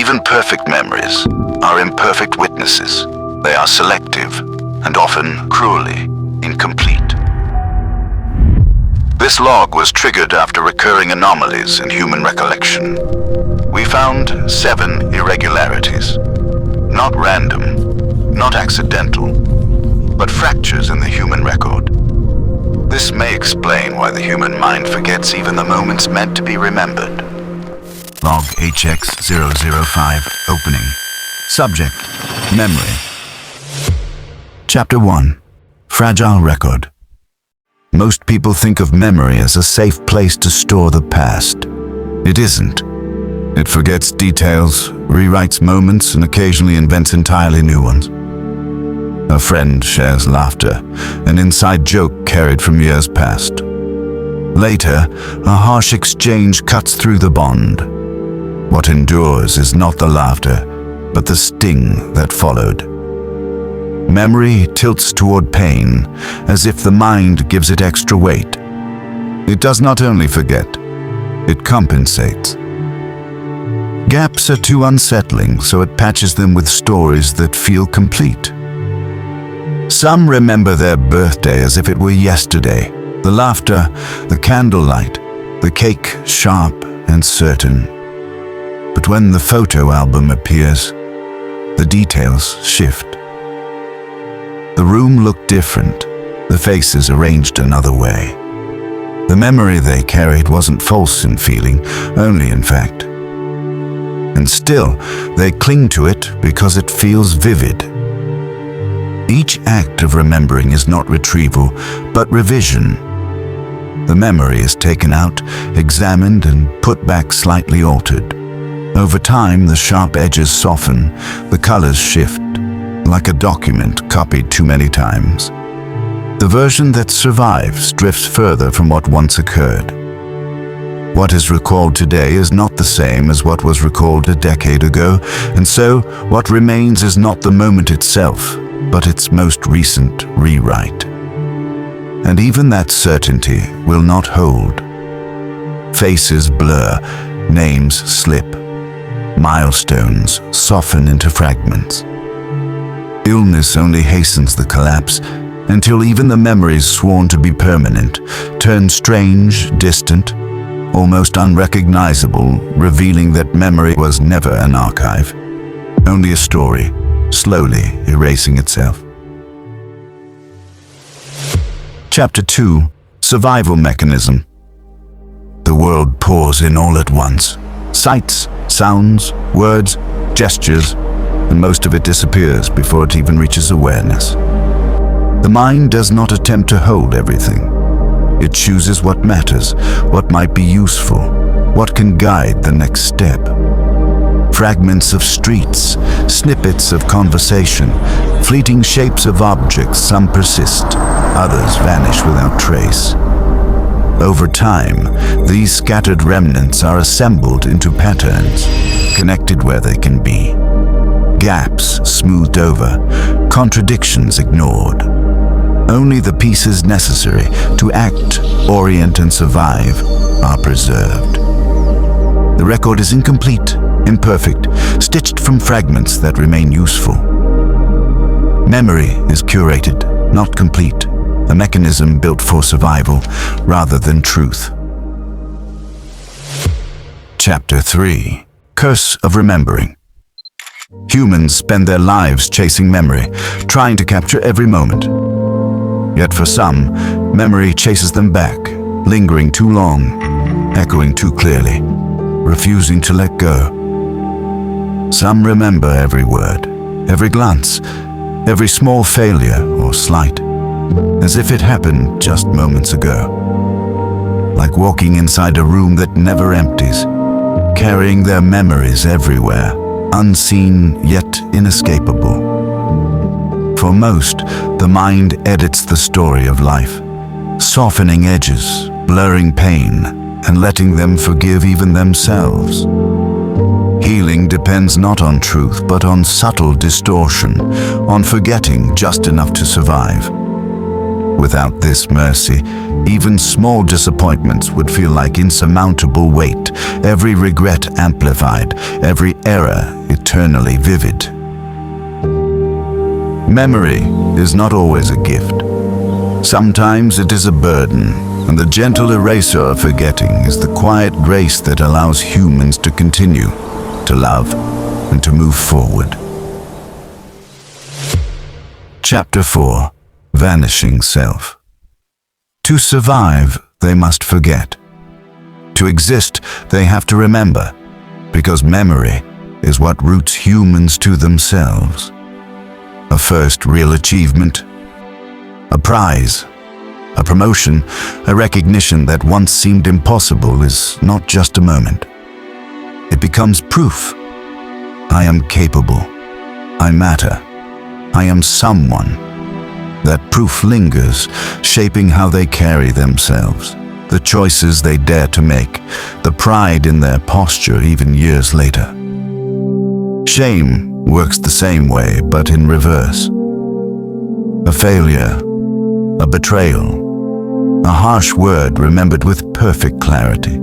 Even perfect memories are imperfect witnesses. They are selective and often cruelly incomplete. This log was triggered after recurring anomalies in human recollection. We found 7 irregularities. Not random, not accidental, but fractures in the human record. This may explain why the human mind forgets even the moments meant to be remembered. Log HX005 opening. Subject: memory. Chapter 1. Fragile record. Most people think of memory as a safe place to store the past. It isn't. It forgets details, rewrites moments, and occasionally invents entirely new ones. A friend shares laughter, an inside joke carried from years past. Later, a harsh exchange cuts through the bond. What endures is not the laughter, but the sting that followed. Memory tilts toward pain, as if the mind gives it extra weight. It does not only forget, it compensates. Gaps are too unsettling, so it patches them with stories that feel complete. Some remember their birthday as if it were yesterday. The laughter, the candlelight, the cake sharp and certain. But when the photo album appears, the details shift. The room looked different, the faces arranged another way. The memory they carried wasn't false in feeling, only in fact. And still, they cling to it because it feels vivid. Each act of remembering is not retrieval, but revision. The memory is taken out, examined, and put back slightly altered. Over time, the sharp edges soften, the colors shift, like a document copied too many times. The version that survives drifts further from what once occurred. What is recalled today is not the same as what was recalled a decade ago, and so what remains is not the moment itself, but its most recent rewrite. And even that certainty will not hold. Faces blur, names slip, milestones soften into fragments. Illness only hastens the collapse, until even the memories sworn to be permanent turn strange, distant, almost unrecognizable, revealing that memory was never an archive, only a story, slowly erasing itself. Chapter 2. Survival Mechanism. The world pours in all at once. Sights, sounds, words, gestures, and most of it disappears before it even reaches awareness. The mind does not attempt to hold everything. It chooses what matters, what might be useful, what can guide the next step. Fragments of streets, snippets of conversation, fleeting shapes of objects, some persist, others vanish without trace. Over time, these scattered remnants are assembled into patterns, connected where they can be. Gaps smoothed over, contradictions ignored. Only the pieces necessary to act, orient, and survive are preserved. The record is incomplete, imperfect, stitched from fragments that remain useful. Memory is curated, not complete, a mechanism built for survival rather than truth. Chapter 3. Curse of Remembering. Humans spend their lives chasing memory, trying to capture every moment. Yet for some, memory chases them back, lingering too long, echoing too clearly, refusing to let go. Some remember every word, every glance, every small failure or slight, as if it happened just moments ago. Like walking inside a room that never empties, carrying their memories everywhere, unseen yet inescapable. For most, the mind edits the story of life, softening edges, blurring pain, and letting them forgive even themselves. Healing depends not on truth, but on subtle distortion, on forgetting just enough to survive. Without this mercy, even small disappointments would feel like insurmountable weight, every regret amplified, every error eternally vivid. Memory is not always a gift. Sometimes it is a burden, and the gentle eraser of forgetting is the quiet grace that allows humans to continue, to love, and to move forward. Chapter 4. Vanishing Self. To survive, they must forget. To exist, they have to remember, because memory is what roots humans to themselves. A first real achievement, a prize, a promotion, a recognition that once seemed impossible is not just a moment. It becomes proof. I am capable. I matter. I am someone. That proof lingers, shaping how they carry themselves, the choices they dare to make, the pride in their posture even years later. Shame works the same way, but in reverse. A failure, a betrayal, a harsh word remembered with perfect clarity.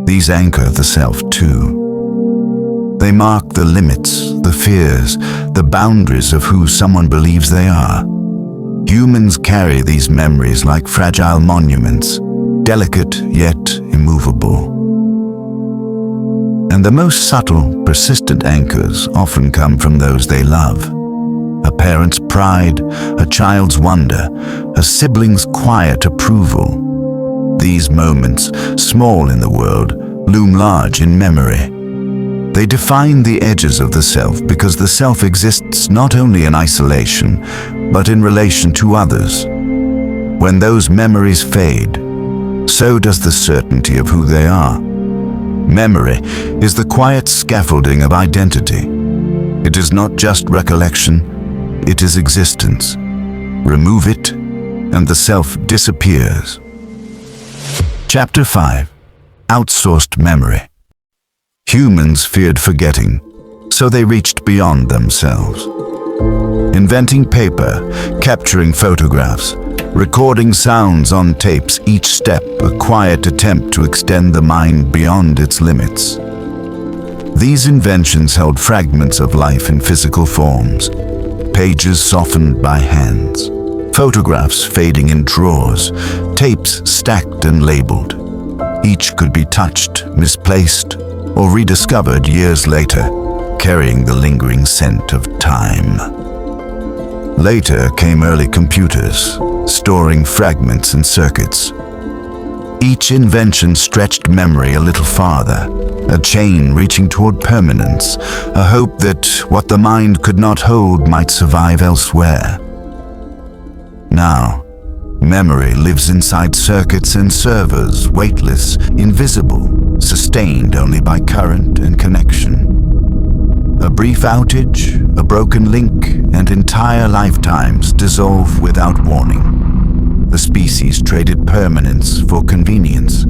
These anchor the self too. They mark the limits, the fears, the boundaries of who someone believes they are. Humans carry these memories like fragile monuments, delicate yet immovable. And the most subtle, persistent anchors often come from those they love. A parent's pride, a child's wonder, a sibling's quiet approval. These moments, small in the world, loom large in memory. They define the edges of the self because the self exists not only in isolation, but in relation to others. When those memories fade, so does the certainty of who they are. Memory is the quiet scaffolding of identity. It is not just recollection, it is existence. Remove it, and the self disappears. Chapter 5. Outsourced Memory. Humans feared forgetting, so they reached beyond themselves. Inventing paper, capturing photographs, recording sounds on tapes, each step a quiet attempt to extend the mind beyond its limits. These inventions held fragments of life in physical forms, pages softened by hands, photographs fading in drawers, tapes stacked and labeled. Each could be touched, misplaced, or rediscovered years later, carrying the lingering scent of time. Later came early computers, storing fragments and circuits. Each invention stretched memory a little farther, a chain reaching toward permanence, a hope that what the mind could not hold might survive elsewhere. Now, memory lives inside circuits and servers, weightless, invisible, sustained only by current and connection. A brief outage, a broken link, and entire lifetimes dissolve without warning. The species traded permanence for convenience,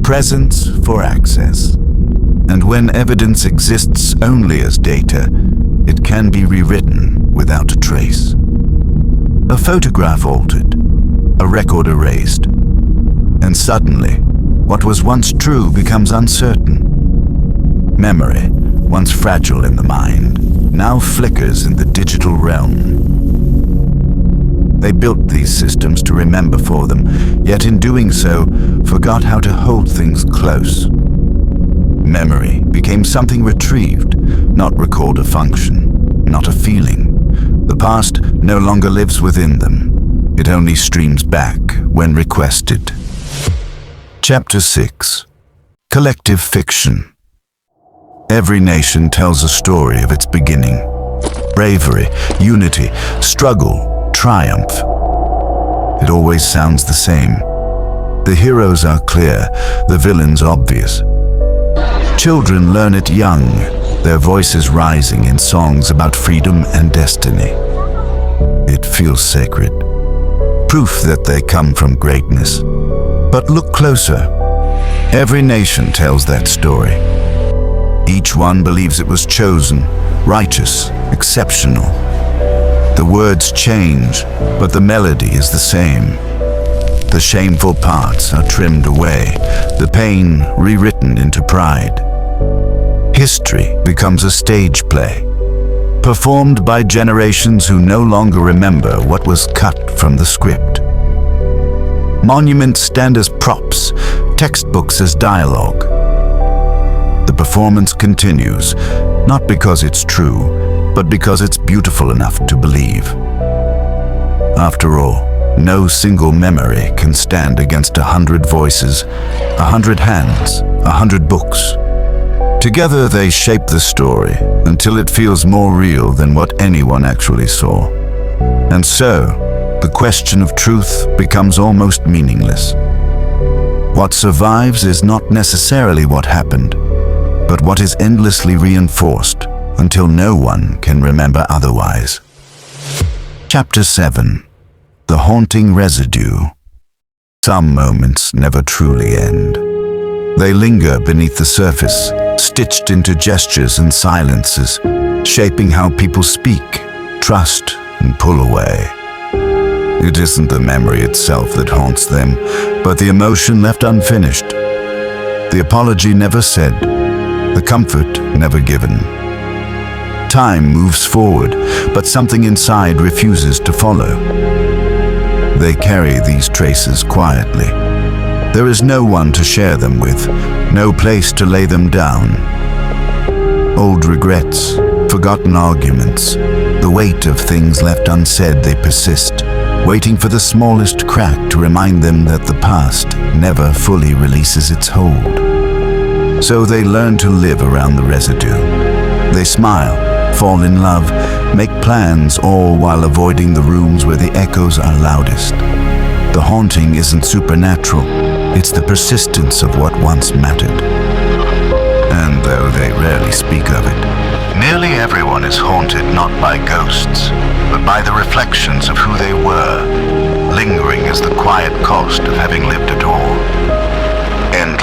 presence for access. And when evidence exists only as data, it can be rewritten without a trace. A photograph altered, a record erased, and suddenly, what was once true becomes uncertain. Memory, once fragile in the mind, now flickers in the digital realm. They built these systems to remember for them, yet in doing so, forgot how to hold things close. Memory became something retrieved, not recalled a function, not a feeling. The past no longer lives within them. It only streams back when requested. Chapter 6. Collective Fiction. Every nation tells a story of its beginning. Bravery, unity, struggle, triumph. It always sounds the same. The heroes are clear, the villains obvious. Children learn it young, their voices rising in songs about freedom and destiny. It feels sacred, proof that they come from greatness. But look closer. Every nation tells that story. Each one believes it was chosen, righteous, exceptional. The words change, but the melody is the same. The shameful parts are trimmed away, the pain rewritten into pride. History becomes a stage play, performed by generations who no longer remember what was cut from the script. Monuments stand as props, textbooks as dialogue. The performance continues, not because it's true, but because it's beautiful enough to believe. After all, no single memory can stand against 100 voices, 100 hands, 100 books. Together they shape the story until it feels more real than what anyone actually saw. And so, the question of truth becomes almost meaningless. What survives is not necessarily what happened, but what is endlessly reinforced until no one can remember otherwise. Chapter 7. The Haunting Residue. Some moments never truly end. They linger beneath the surface, stitched into gestures and silences, shaping how people speak, trust, and pull away. It isn't the memory itself that haunts them, but the emotion left unfinished. The apology never said, the comfort never given. Time moves forward, but something inside refuses to follow. They carry these traces quietly. There is no one to share them with, no place to lay them down. Old regrets, forgotten arguments, the weight of things left unsaid, they persist, waiting for the smallest crack to remind them that the past never fully releases its hold. So they learn to live around the residue. They smile, fall in love, make plans, all while avoiding the rooms where the echoes are loudest. The haunting isn't supernatural, it's the persistence of what once mattered. And though they rarely speak of it, nearly everyone is haunted not by ghosts, but by the reflections of who they were, lingering as the quiet cost of having lived at all. End